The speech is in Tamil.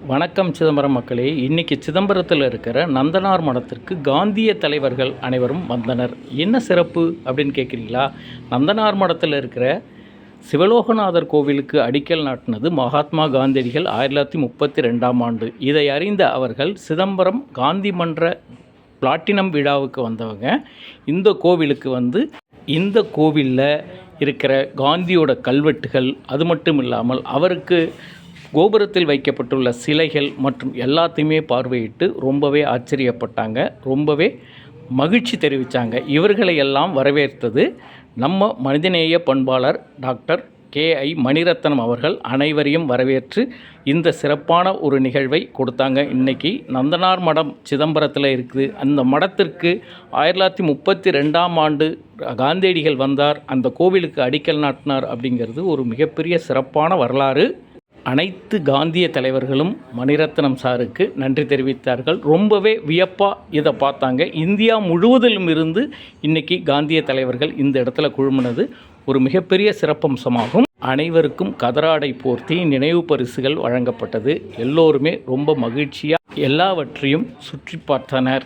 வணக்கம் சிதம்பரம் மக்களே. இன்றைக்கி சிதம்பரத்தில் இருக்கிற நந்தனார் மடத்திற்கு காந்திய தலைவர்கள் அனைவரும் வந்தனர். என்ன சிறப்பு அப்படின்னு கேட்குறீங்களா? நந்தனார் மடத்தில் இருக்கிற சிவலோகநாதர் கோவிலுக்கு அடிக்கல் நாட்டினது மகாத்மா காந்தியடிகள் 1932ஆம் ஆண்டு. இதை அறிந்த அவர்கள் சிதம்பரம் காந்தி மன்ற பிளாட்டினம் விழாவுக்கு வந்தவங்க. இந்த கோவிலுக்கு வந்து இந்த கோவிலில் இருக்கிற காந்தியோட கல்வெட்டுகள், அது மட்டும் இல்லாமல் அவருக்கு கோபுரத்தில் வைக்கப்பட்டுள்ள சிலைகள் மற்றும் எல்லாத்தையுமே பார்வையிட்டு ரொம்பவே ஆச்சரியப்பட்டாங்க, ரொம்பவே மகிழ்ச்சி தெரிவித்தாங்க. இவர்களை எல்லாம் வரவேற்றது நம்ம மனிதநேய பண்பாளர் டாக்டர் KI மணிரத்னம் அவர்கள் அனைவரையும் வரவேற்று இந்த சிறப்பான ஒரு நிகழ்வை கொடுத்தாங்க. இன்றைக்கி நந்தனார் மடம் சிதம்பரத்தில் இருக்குது. அந்த மடத்திற்கு 1932ஆம் ஆண்டு காந்தியடிகள் வந்தார், அந்த கோவிலுக்கு அடிக்கல் நாட்டினார். அப்படிங்கிறது ஒரு மிகப்பெரிய சிறப்பான வரலாறு. அனைத்து காந்திய தலைவர்களும் மணிரத்னம் சாருக்கு நன்றி தெரிவித்தார்கள். ரொம்பவே வியப்பாக இதை பார்த்தாங்க. இந்தியா முழுவதிலும் இருந்து இன்றைக்கி காந்திய தலைவர்கள் இந்த இடத்துல குழுமினது ஒரு மிகப்பெரிய சிறப்பம்சமாகும். அனைவருக்கும் கதராடை போர்த்தி நினைவு பரிசுகள் வழங்கப்பட்டது. எல்லோருமே ரொம்ப மகிழ்ச்சியாக எல்லாவற்றையும் சுற்றி பார்த்தனர்.